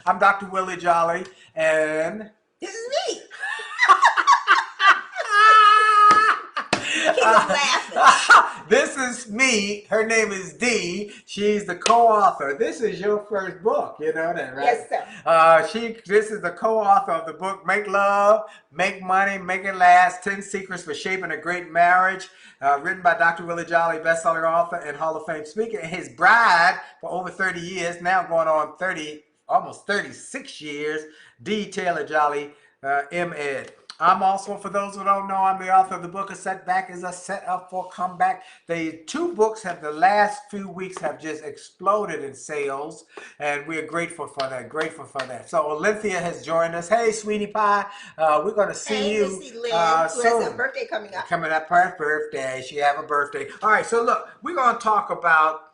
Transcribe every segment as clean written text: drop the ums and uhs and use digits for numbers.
I'm Dr. Willie Jolley, and this is me. Keep on laughing. This is me. Her name is Dee. She's the co-author. This is your first book. You know that, right? Yes, sir. This is the co-author of the book Make Love, Make Money, Make It Last, 10 Secrets for Shaping a Great Marriage, written by Dr. Willie Jolley, best-selling author and Hall of Fame speaker. And his bride for over 30 years, now going on 30, almost 36 years, Dee Taylor-Jolley, M.Ed. I'm also, for those who don't know, I'm the author of the book A Setback is a Set Up for Comeback. The two books have, the last few weeks have just exploded in sales, and we're grateful for that, So Olympia has joined us. Hey, sweetie pie, we're going to see you Missy Lynn, who has a birthday coming up. Coming up, her birthday. She have a birthday. All right, so look, we're going to talk about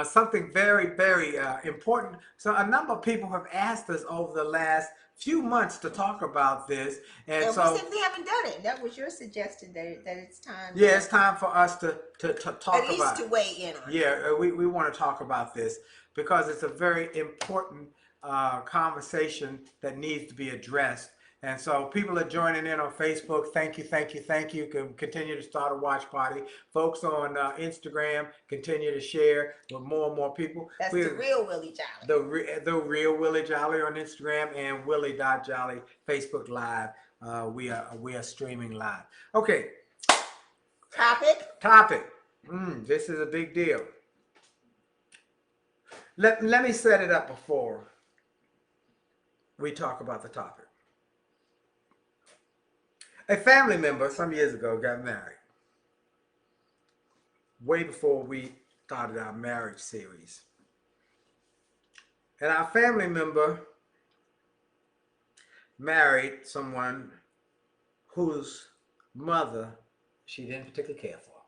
something very, very important. So a number of people have asked us over the last few months to talk about this, and so we simply haven't done it. That was your suggestion that it's time. Yeah, it's time for us to talk about at least to weigh in on it. Yeah, we want to talk about this because it's a very important conversation that needs to be addressed. And so people are joining in on Facebook. Thank you, thank you, thank you. Continue to start a watch party. Folks on Instagram, continue to share with more and more people. That's the real Willie Jolley. The real Willie Jolley on Instagram and Willie.Jolley Facebook Live. We are streaming live. Okay. Topic. This is a big deal. Let me set it up before we talk about the topic. A family member some years ago got married. Way before we started our marriage series. And our family member married someone whose mother she didn't particularly care for.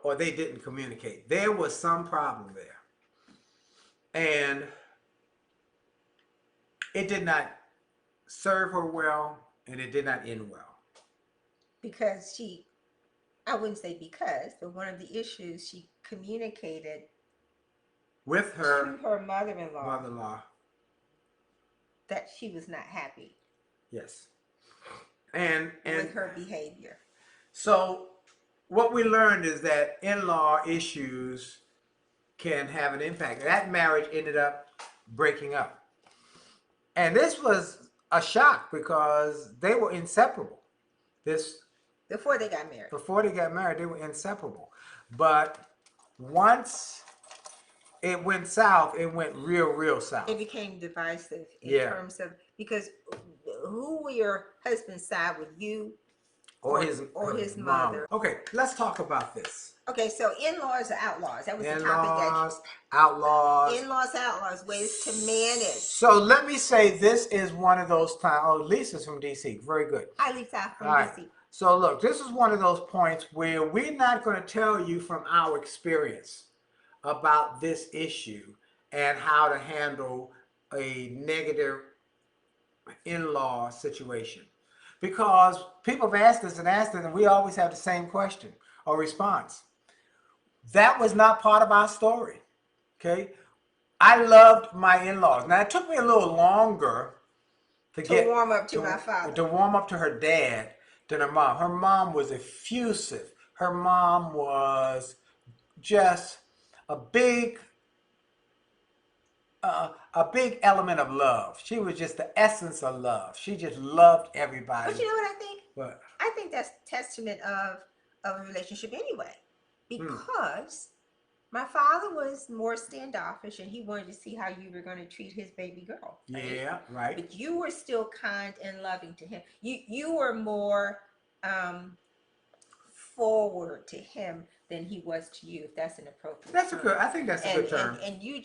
Or they didn't communicate. There was some problem there. And it did not serve her well, and it did not end well. Because I wouldn't say because, but one of the issues she communicated with her mother-in-law that she was not happy. Yes. And with her behavior. So what we learned is that in-law issues can have an impact. That marriage ended up breaking up. And this was a shock because they were inseparable. Before they got married. They were inseparable. But once it went south, it went real south. It became divisive in terms of, because who will your husband side with, you or his mother? Okay, let's talk about this. Okay, so in-laws or outlaws? That was the topic. Outlaws. In-laws, outlaws, ways to manage. So let me say, this is one of those times. Oh, Lisa's from DC. Very good. Hi, Lisa from DC. Right. So look, this is one of those points where we're not going to tell you from our experience about this issue and how to handle a negative in-law situation. Because people have asked us, and we always have the same question or response. That was not part of our story, okay? I loved my in-laws. Now, it took me a little longer to warm up to my father. To warm up to her dad than her mom. Her mom was effusive. Her mom was just a big element of love. She was just the essence of love. She just loved everybody. But you know what I think? What? I think that's testament of a relationship anyway. Because my father was more standoffish and he wanted to see how you were going to treat his baby girl. Right? Yeah, right. But you were still kind and loving to him. You were more forward to him than he was to you, if that's an appropriate term. I think that's a good term. And you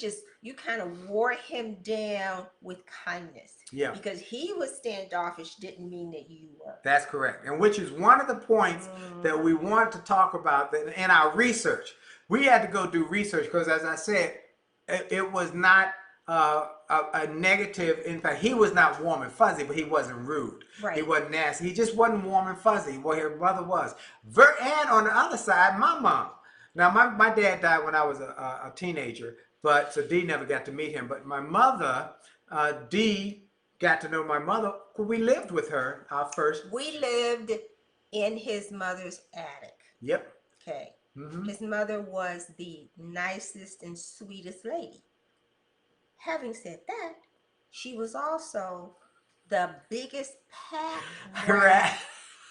kind of wore him down with kindness. Yeah. Because he was standoffish didn't mean that you were. That's correct. And which is one of the points that we want to talk about in our research. We had to go do research because, as I said, it was not a negative. In fact, he was not warm and fuzzy, but he wasn't rude. Right. He wasn't nasty. He just wasn't warm and fuzzy. Well, her brother was. And on the other side, my mom. Now, my dad died when I was a teenager, but so Dee never got to meet him. But my mother, Dee, got to know my mother. We lived with her our first. We lived in his mother's attic. Yep. Okay. His mother was the nicest and sweetest lady. Having said that, she was also the biggest pack rat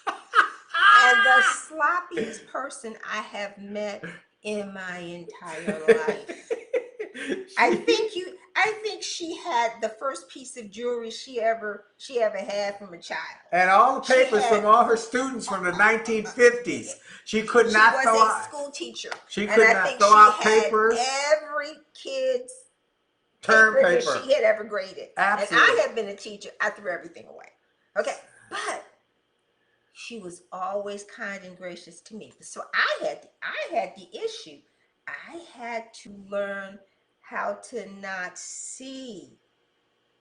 and the sloppiest person I have met in my entire life. I think she had the first piece of jewelry she ever had from a child. And all the papers from all her students from the 1950s. She could not throw out. She was a school teacher. She could not throw out papers. Every kid's term paper that she had ever graded. Absolutely. And I had been a teacher. I threw everything away. Okay. But she was always kind and gracious to me. So I had the issue. I had to learn how to not see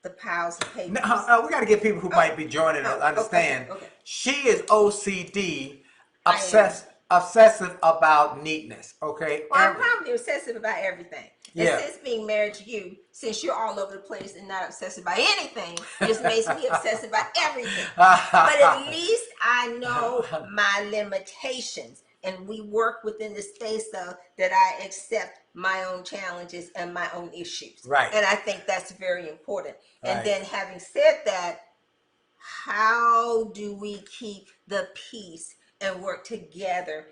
the piles of papers. No, we got to get people who might be joining us understand. Okay. She is OCD, obsessive about neatness. Okay. Well, I'm probably obsessive about everything. Yeah. And since being married to you, since you're all over the place and not obsessive about anything, just makes me obsessive about everything. But at least I know my limitations. And we work within the space of that I accept my own challenges and my own issues. Right. And I think that's very important. Right. And then having said that, how do we keep the peace and work together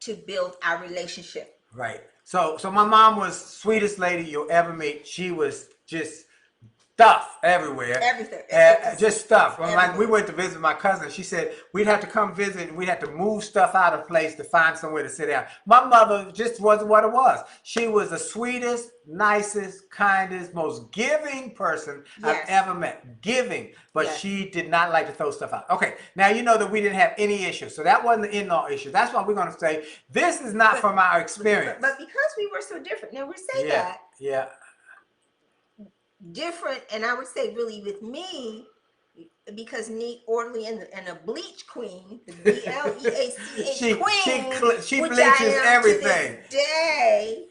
to build our relationship? Right. So my mom was the sweetest lady you'll ever meet. She was just stuff everywhere. Everything. Just stuff. Like we went to visit my cousin. She said we'd have to come visit and we'd have to move stuff out of place to find somewhere to sit down. My mother just wasn't what it was. She was the sweetest, nicest, kindest, most giving person I've ever met. Giving. But she did not like to throw stuff out. Okay. Now you know that we didn't have any issues. So that wasn't the in-law issue. That's why we're going to say this is not from our experience. But because we were so different. Now we say that. Yeah. Different, and I would say really with me, because neat, orderly, and a bleach queen, the BLEACH queen, she bleaches everything. To this day.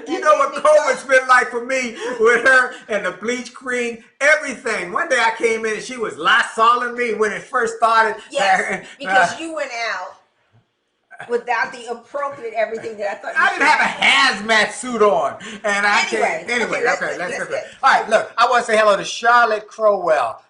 You know what COVID's been like for me with her and the bleach queen, everything. One day I came in and she was Lysoling me when it first started. Yes, because you went out without the appropriate everything that I thought you I didn't have a hazmat suit on. And I Anyway, let's go. All right, look, I want to say hello to Charlotte Crowell.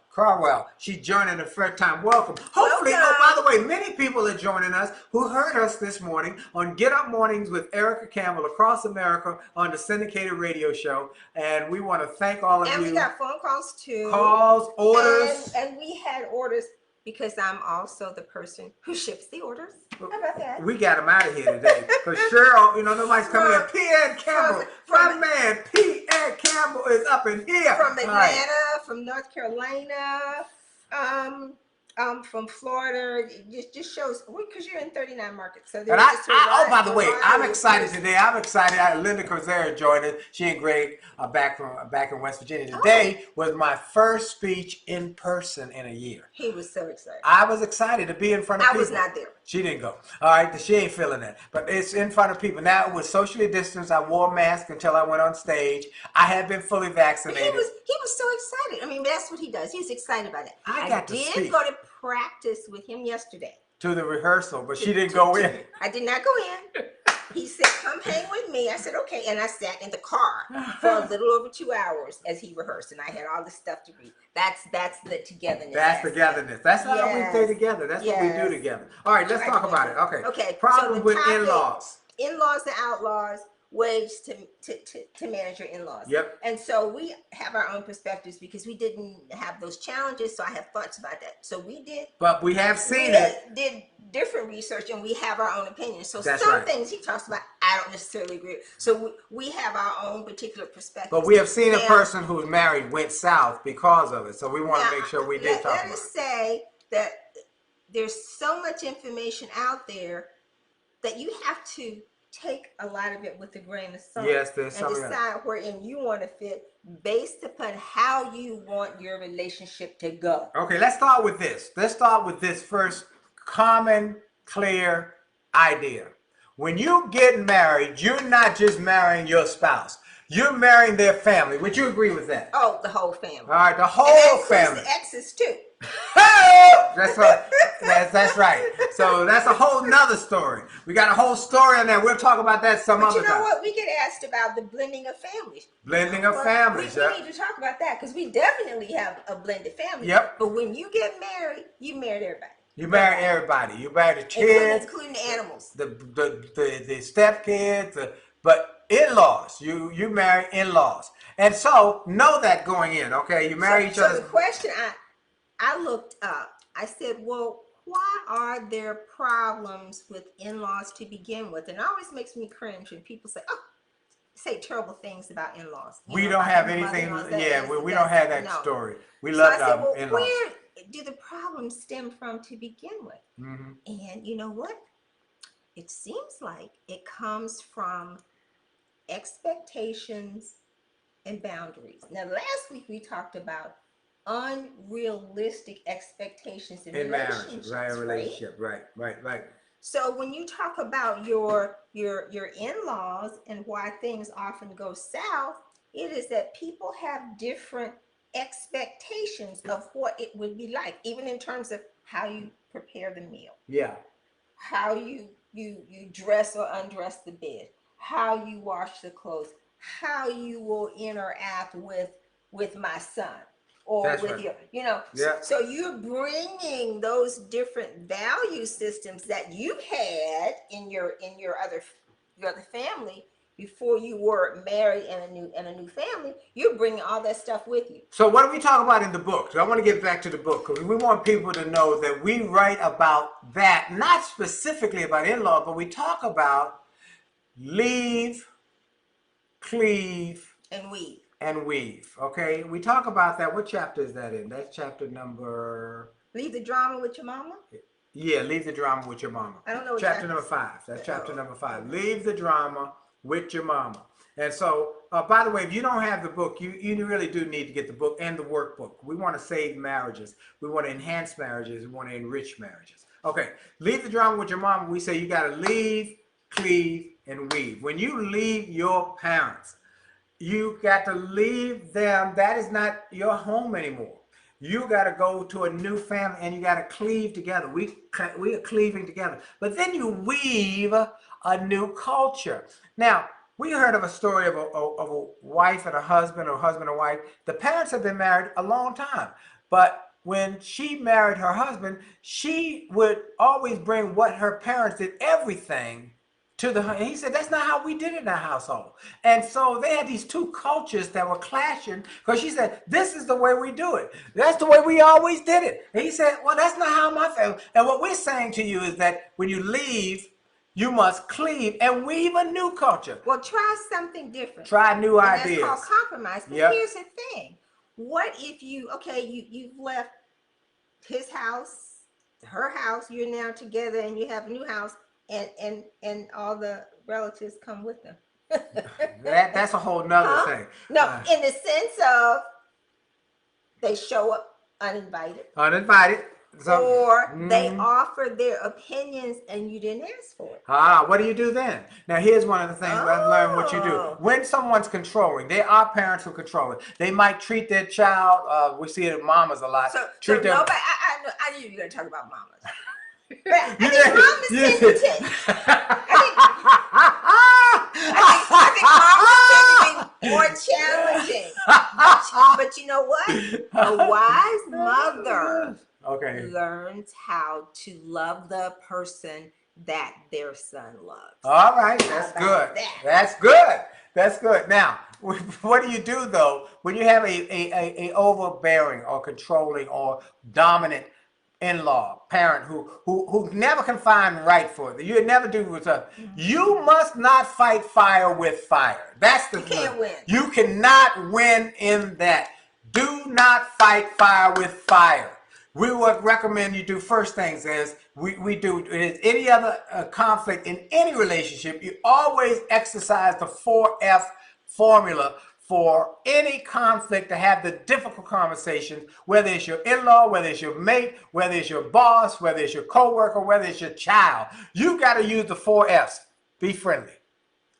She's joining the first time. Welcome. Hopefully, by the way, many people are joining us who heard us this morning on Get Up Mornings with Erica Campbell across America on the syndicated radio show. And we want to thank all of you. And we got phone calls too. Calls, orders. And we had orders because I'm also the person who ships the orders. How about that? We got him out of here today. Because Cheryl, nobody's coming in. Pierre Campbell. My man, Pierre Campbell is up in here. From Atlanta, from North Carolina, from Florida. It just shows, because you're in 39 markets. So by the way, I'm excited today. I'm excited. Linda Cozera joined us. She and Greg are back in West Virginia. Today was my first speech in person in a year. He was so excited. I was excited to be in front of people. I was not there. She didn't go. All right, she ain't feeling that. But it's in front of people. Now it was socially distanced. I wore a mask until I went on stage. I had been fully vaccinated. He was so excited. I mean, that's what he does. He's excited about it. I did go to practice with him yesterday. To the rehearsal, but she didn't go in. I did not go in. He said, come hang with me. I said, okay. And I sat in the car for a little over 2 hours as he rehearsed. And I had all this stuff to read. That's the togetherness. That's togetherness. That's how we stay together. That's what we do together. All right, let's talk about it. Okay. Problem with in-laws. In-laws and outlaws. Ways to manage your in-laws. Yep. And so we have our own perspectives because we didn't have those challenges. So I have thoughts about that. So we did. But we have seen it. Did different research and we have our own opinions. So that's some things he talks about, I don't necessarily agree with. So we have our own particular perspective. But we have seen a person who's married went south because of it. So we want to make sure we did talk about it. Let us say that there's so much information out there that you have to take a lot of it with a grain of salt. Yes, there's and decide wherein you want to fit based upon how you want your relationship to go. Okay, let's start with this. Let's start with this first common, clear idea. When you get married, you're not just marrying your spouse. You're marrying their family. Would you agree with that? Oh, the whole family. All right, the And whole that includes family. the exes too. That's right. That's right. So that's a whole nother story. We got a whole story on that. We'll talk about that some But other you know time. what? We get asked about the blending of families. Blending of families. We need to talk about that because we definitely have a blended family. Yep. But when you get married, you married everybody. You marry everybody. You marry the kids, including the animals, the step kids, but in-laws. You marry in-laws, and so know that going in. Okay, you marry each other. So the question I looked up, I said, well, why are there problems with in-laws to begin with? And it always makes me cringe when people say, oh, say terrible things about in-laws. We don't have anything. Yeah, we don't have that story. We love our in-laws. Where do the problems stem from to begin with? Mm-hmm. And you know what? It seems like it comes from expectations and boundaries. Now, last week we talked about unrealistic expectations in marriage, right? Relationship, right. So when you talk about your in-laws and why things often go south, it is that people have different expectations of what it would be like, even in terms of how you prepare the meal. Yeah. How you dress or undress the bed, how you wash the clothes, how you will interact with my son or That's with right. your, you know. Yeah. So you're bringing those different value systems that you had in your other family before you were married and a new family. You're bringing all that stuff with you. So what do we talk about in the book? So I want to get back to the book because we want people to know that we write about that, not specifically about in-law, but we talk about leave, cleave, and weave. Okay, we talk about that. What chapter is that in? That's chapter number. Leave the drama with your mama. Yeah, leave the drama with your mama. I don't know. What chapter number 5. That's chapter number 5. Leave the drama with your mama. And so, by the way, if you don't have the book, you really do need to get the book and the workbook. We want to save marriages. We want to enhance marriages. We want to enrich marriages. Okay, leave the drama with your mama. We say you got to leave, cleave, and weave. When you leave your parents, you got to leave them. That is not your home anymore. You got to go to a new family and you got to cleave together. We are cleaving together. But then you weave a new culture. Now, we heard of a story of a wife and a husband, or husband and wife. The parents have been married a long time. But when she married her husband, she would always bring what her parents did, everything, to the, and he said, that's not how we did it in our household. And so they had these two cultures that were clashing because she said, this is the way we do it. That's the way we always did it. And he said, well, that's not how my family. And what we're saying to you is that when you leave, you must cleave and weave a new culture. Well, try something different. Try new ideas. That's called compromise. But here's the thing. What if you've left his house, her house, you're now together and you have a new house. And all the relatives come with them. That's a whole nother thing. No, in the sense of they show up uninvited. Uninvited. Or they offer their opinions and you didn't ask for it. What do you do then? Now, here's one of the things I've learned what you do. When someone's controlling, there are parents who control it. They might treat their child, we see it in mamas a lot. So nobody, I knew you were going to talk about mamas. I think mamas tend to be more challenging. But you know what? A wise mother learns how to love the person that their son loves. All right, that's good. That's good. That's good. Now, what do you do though when you have a overbearing or controlling or dominant in-law, parent who never can find right for it? You never do with her. You must not fight fire with fire. That's the thing. You can't win. You cannot win in that. Do not fight fire with fire. We would recommend you do first things as we do is any other conflict in any relationship. You always exercise the 4F formula for any conflict, to have the difficult conversations, whether it's your in-law, whether it's your mate, whether it's your boss, whether it's your coworker, whether it's your child. You got to use the 4 F's. Be friendly.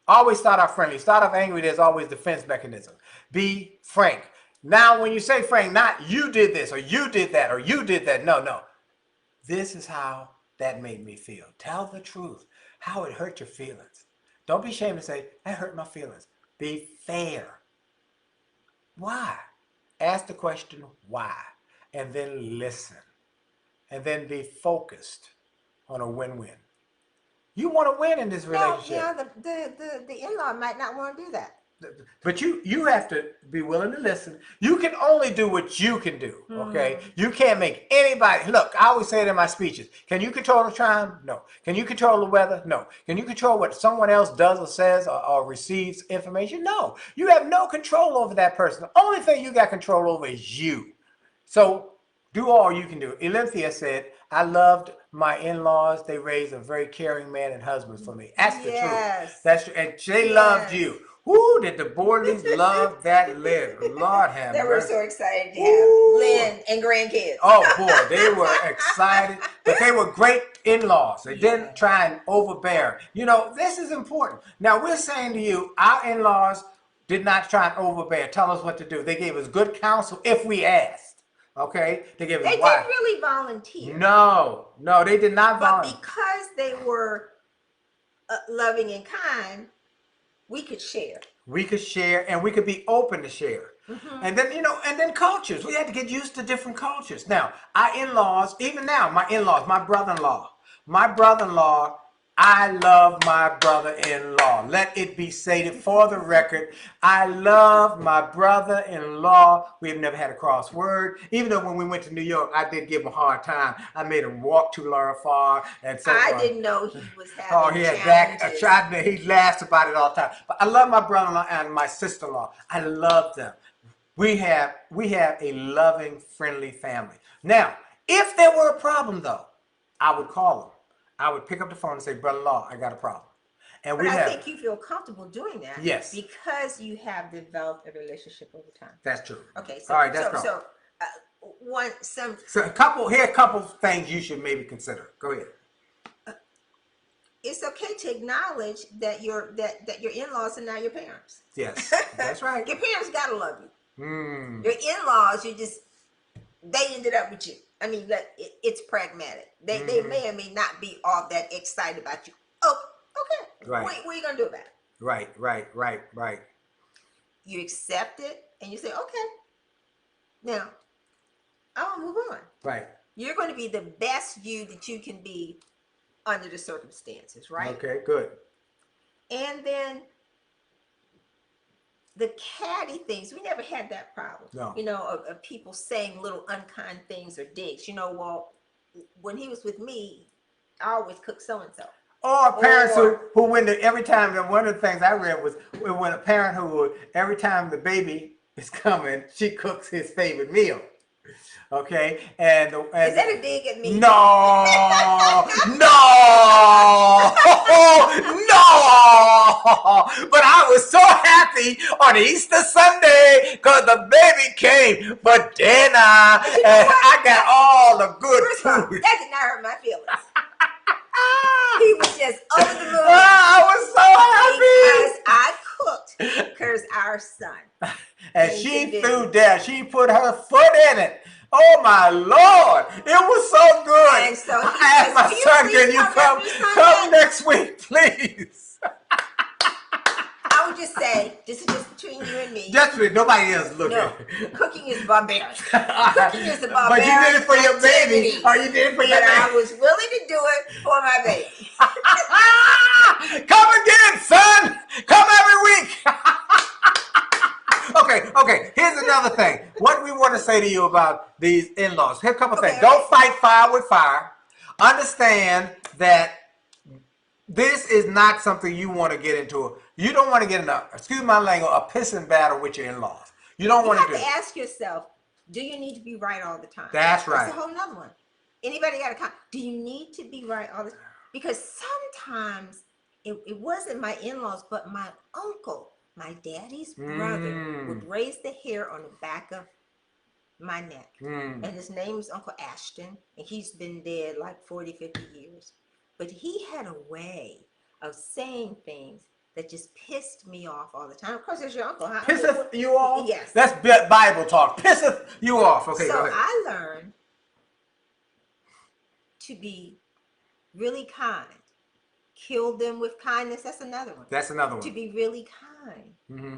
Always start off friendly. Start off angry. There's always defense mechanism. Be frank. Now, when you say frank, not you did this or you did that or you did that. No, no. This is how that made me feel. Tell the truth. How it hurt your feelings. Don't be ashamed to say, that hurt my feelings. Be fair. Why? Ask the question, why? And then listen. And then be focused on a win-win. You want to win in this relationship. Now the in-law might not want to do that. But you have to be willing to listen. You can only do what you can do, okay? You can't make anybody... Look, I always say it in my speeches. Can you control the time? No. Can you control the weather? No. Can you control what someone else does or says or receives information? No. You have no control over that person. The only thing you got control over is you. So do all you can do. Olympia said, I loved my in-laws. They raised a very caring man and husband for me. That's the truth. That's true. And they loved you. Woo, did the Borleys love that Lynn? Lord have mercy. They were so excited to have Lynn and grandkids. Oh, boy, they were excited. But they were great in-laws. They didn't try and overbear. You know, this is important. Now, we're saying to you, our in-laws did not try and overbear. Tell us what to do. They gave us good counsel if we asked. Okay? They didn't really volunteer. No, they did not volunteer. But because they were loving and kind, we could share. We could share, and we could be open to share. And then, and then cultures. We had to get used to different cultures. Now, our in-laws, even now, my in-laws, my brother-in-law, I love my brother-in-law. Let it be stated for the record. I love my brother-in-law. We have never had a cross word. Even though when we went to New York, I did give him a hard time. I made him walk too far and so I didn't know he was having challenges. He laughs about it all the time. But I love my brother-in-law and my sister-in-law. I love them. We have a loving, friendly family. Now, if there were a problem, though, I would call them. I would pick up the phone and say, brother-in-law, I got a problem. And I think you feel comfortable doing that. Yes. Because you have developed a relationship over time. That's true. Okay. All right, that's so a couple things you should maybe consider. Go ahead. It's okay to acknowledge that your in-laws are now your parents. Yes, that's right. Your parents gotta love you. Your in-laws, they ended up with you. I mean, it's pragmatic. They may or may not be all that excited about you. Oh, okay. Right. What are you gonna do about it? Right. You accept it and you say, okay. Now, I want to move on. Right. You're going to be the best you that you can be under the circumstances, right? Okay, good. And then the catty things, we never had that problem. No. Of people saying little unkind things or digs. Well, when he was with me, I always cooked so-and-so. Or parents who when every time, one of the things I read was when a parent who every time the baby is coming, she cooks his favorite meal. Okay, and is that a dig at me? No. But I was so happy on Easter Sunday because the baby came for dinner, and I got all the good food. That did not hurt my feelings. He was just over the moon. I was so happy because I cooked because our son. And she threw down. She put her foot in it. Oh my Lord! It was so good. And so I asked my son, "Can you come next week, please?" I would just say, this is just between you and me. Just between nobody else looking. No, cooking is barbaric. Cooking is a barbaric. But you did it for your baby. Or you did it for your baby. I was willing to do it for my baby. Come again, son. Come every week. Okay. Here's another thing. What we want to say to you about these in-laws. Here's a couple things. Don't fight fire with fire. Understand that this is not something you want to get into. You don't want to get in excuse my language, a pissing battle with your in-laws. You don't want to do it. You have to ask yourself, do you need to be right all the time? That's right. That's a whole nother one. Anybody got a comment? Do you need to be right all the time? Because sometimes it wasn't my in-laws, but my uncle. My daddy's brother would raise the hair on the back of my neck. And his name is Uncle Ashton. And he's been dead like 40, 50 years. But he had a way of saying things that just pissed me off all the time. Of course, there's your uncle. Huh? Pisseth you off? Yes. That's Bible talk. Pisseth you off. Okay, so go ahead. I learned to be really kind. Kill them with kindness. That's another one. That's another one. To be really kind. Mm-hmm.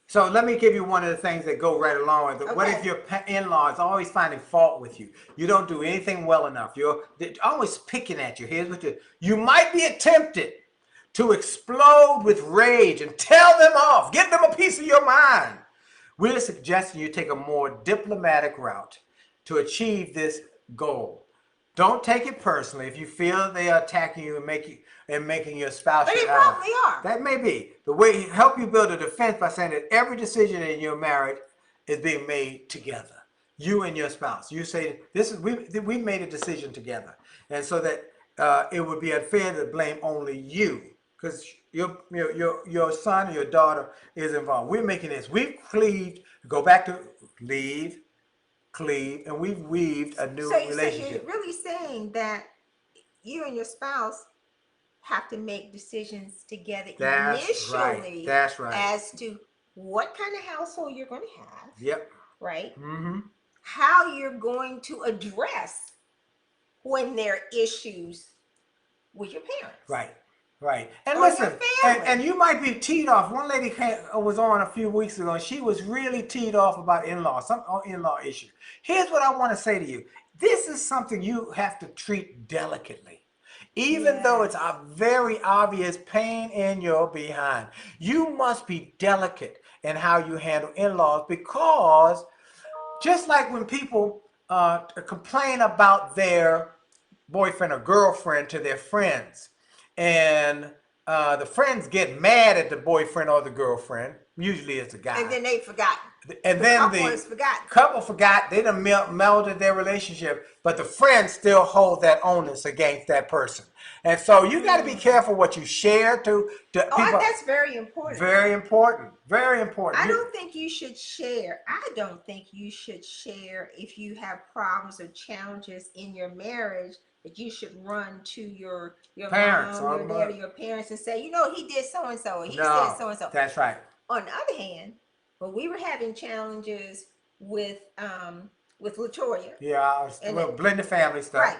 So let me give you one of the things that go right along with it. Okay. What if your in-law is always finding fault with you? You don't do anything well enough. They're always picking at you. Here's what you might be tempted to explode with rage and tell them off. Give them a piece of your mind. We're suggesting you take a more diplomatic route to achieve this goal. Don't take it personally if you feel they are attacking you and making your spouse. But they probably are. That may be. The way help you build a defense by saying that every decision in your marriage is being made together. You and your spouse. You say this is we made a decision together, and so that it would be unfair to blame only you because your son or your daughter is involved. We're making this. We've cleaved. Go back to leave. Cleave, and we've weaved a new relationship. So you're really saying that you and your spouse have to make decisions together initially. That's right. As to what kind of household you're going to have. Yep. Right? Mm-hmm. How you're going to address when there are issues with your parents. Right. Right. And listen, and you might be teed off. One lady was on a few weeks ago, and she was really teed off about in-laws, some in-law issue. Here's what I want to say to you. This is something you have to treat delicately. Even though it's a very obvious pain in your behind. You must be delicate in how you handle in-laws because just like when people complain about their boyfriend or girlfriend to their friends, and the friends get mad at the boyfriend or the girlfriend. Usually it's a guy. And then they forgot. And then the couple forgot. They done melded their relationship, but the friends still hold that onus against that person. And so you got to be careful what you share to people. That's very important. Very important. Very important. I don't think you should share. I don't think you should share if you have problems or challenges in your marriage. That you should run to your parents, mom, your dad, or your parents and say, you know, he did so and so, he said so and so. That's right. On the other hand, when we were having challenges with Latoya, and blended family stuff, right?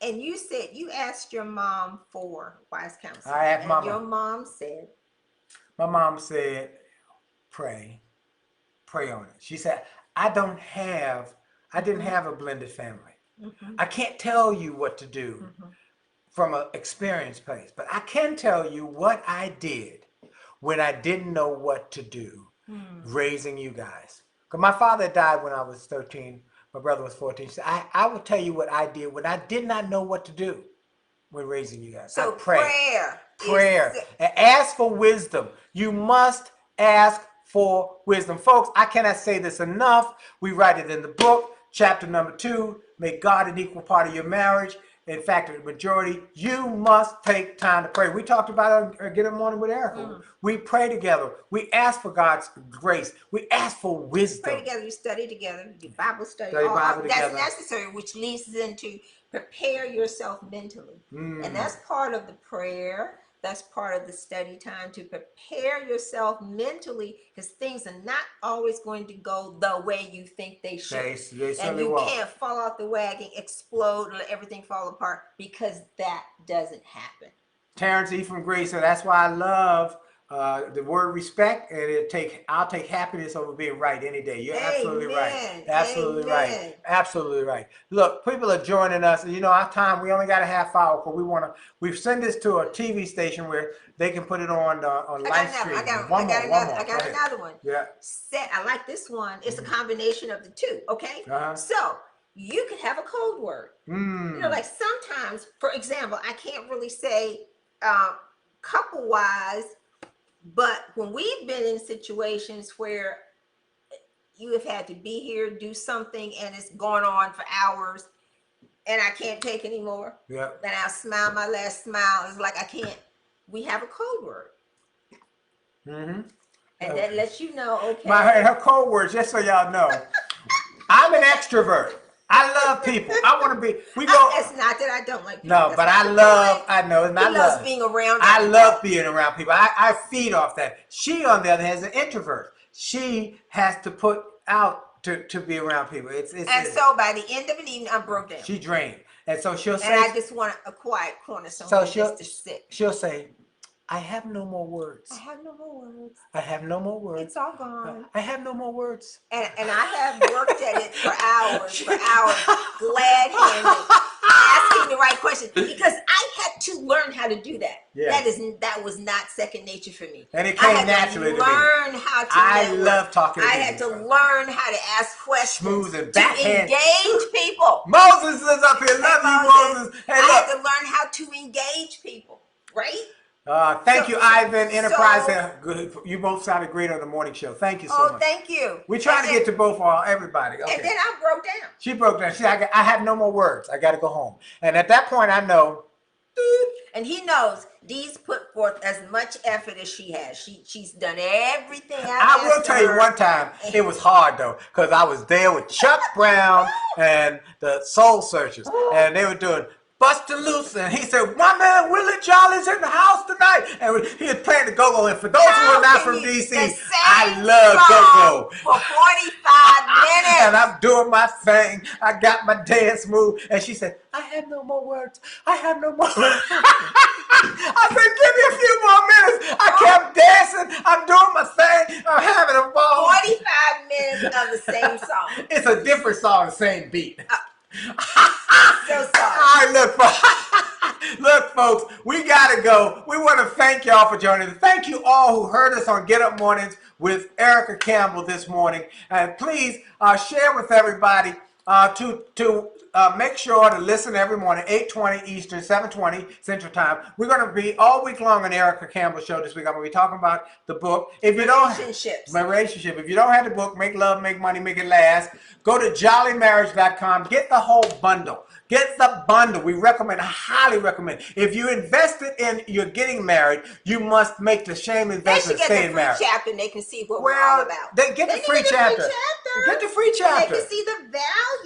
And you said you asked your mom for wise counsel. I asked my mom. Your mom said, my mom said, pray on it. She said, I didn't have a blended family. Mm-hmm. I can't tell you what to do from an experience place, but I can tell you what I did when I didn't know what to do raising you guys. Because my father died when I was 13. My brother was 14. So I will tell you what I did when I did not know what to do when raising you guys. So prayer. And ask for wisdom. You must ask for wisdom. Folks, I cannot say this enough. We write it in the book, chapter number 2. Make God an equal part of your marriage. In fact, the majority, you must take time to pray. We talked about it Get Up Morning with Erica. We pray together. We ask for God's grace. We ask for wisdom. Pray together. You study together. You Bible study. Bible that's necessary, which leads into prepare yourself mentally. And that's part of the prayer. That's part of the study time to prepare yourself mentally because things are not always going to go the way you think they should. And you can't fall off the wagon, explode, let everything fall apart because that doesn't happen. Terrence E. from Greece, so that's why I love the word respect, and I'll take happiness over being right any day. You're absolutely right. Absolutely right. Absolutely right. Look, people are joining us. You know, our time, we only got a half hour, but we've sent this to a TV station where they can put it on live stream. I got another one. Yeah. I like this one. It's a combination of the two. Okay. So you could have a code word. You know, like sometimes, for example, I can't really say couple wise. But when we've been in situations where you have had to be here, do something, and it's going on for hours, and I can't take anymore, then I smile my last smile. It's like I can't. We have a code word. And that lets you know, okay. Her code words, just so y'all know, I'm an extrovert. I love people. I want to be. We go. It's not that I don't like people. No, That's but not I the love. point. I know it's not He loves love. being around I everybody. love being around people. I feed off that. She, on the other hand, is an introvert. She has to put out to be around people. So by the end of an evening, I'm broke down. She drained, and so she'll say. And I just want a quiet corner somewhere just to sit. She'll say, I have no more words. I have no more words. I have no more words. It's all gone. I have no more words. And I have worked at it for hours, glad-handed, asking the right questions, because I had to learn how to do that. Yeah. That was not second nature for me. And it came naturally to me. I had to learn how to I love talking to people. I had to learn how to ask questions. Smooth and to backhand. engage people. Moses is up here. Love you, Moses. Hey, I look. had to learn how to engage people, right? Thank you, Ivan, Enterprise. You both sounded great on the morning show. Thank you so much. Oh, thank you. We trying to get to both everybody. Okay. And then I broke down. She broke down. She said, I have no more words. I got to go home. And at that point, I know. And he knows Dee's put forth as much effort as she has. She's done everything I will tell you one time, it was hard, though, because I was there with Chuck Brown and the Soul Searchers. And they were doing Buster Loose, and he said, my man Willie Jolley's in the house tonight. And he was playing the go-go. And for those who are not from D.C., I love go-go. For 45 minutes. And I'm doing my thing. I got my dance move. And she said, I have no more words. I have no more words. I said, give me a few more minutes. I kept dancing. I'm doing my thing. I'm having a ball. 45 minutes of the same song. It's a different song, the same beat. So sorry. All right, look, folks, we got to go. We want to thank y'all for joining us. Thank you all who heard us on Get Up Mornings with Erica Campbell this morning. And please share with everybody to make sure to listen every morning, 8:20 Eastern, 7:20 Central Time. We're going to be all week long on Erica Campbell Show this week. I'm going to be talking about the book. If you don't, my relationship. If you don't have the book, Make Love, Make Money, Make It Last, go to jollymarriage.com. Get the whole bundle. Get the bundle. We recommend, I highly recommend. If you invested in you're getting married, you must make the same investment staying married. They should get the free chapter and they can see what we're all about. They get the free chapter. Get the free chapter. They can see the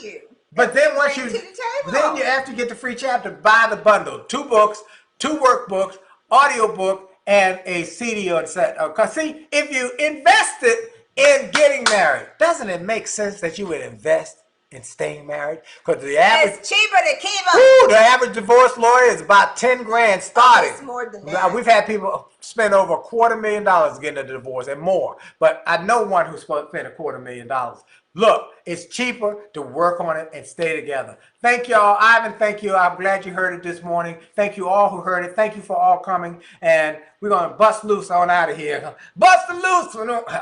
value. But then once you have to get the free chapter, buy the bundle. 2 books, 2 workbooks, audio book, and a CD on set. Because see, if you invested in getting married, doesn't it make sense that you would invest in staying married? Because the average, it's cheaper to keep them. The average divorce lawyer is about 10 grand starting. It's more than that. We've had people spend over $250,000 getting a divorce and more. But I know one who spent $250,000. Look, it's cheaper to work on it and stay together. Thank y'all. Ivan, thank you. I'm glad you heard it this morning. Thank you all who heard it. Thank you for all coming. And we're going to bust loose on out of here. Bust loose.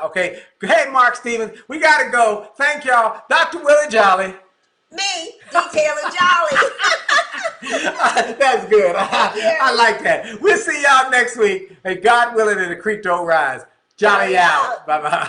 Okay. Hey, Mark Stevens. We got to go. Thank y'all. Dr. Willie Jolley. Me, D. Taylor-Jolley. That's good. I like that. We'll see y'all next week. And God willing, and the creek don't rise. Jolly out. Bye-bye.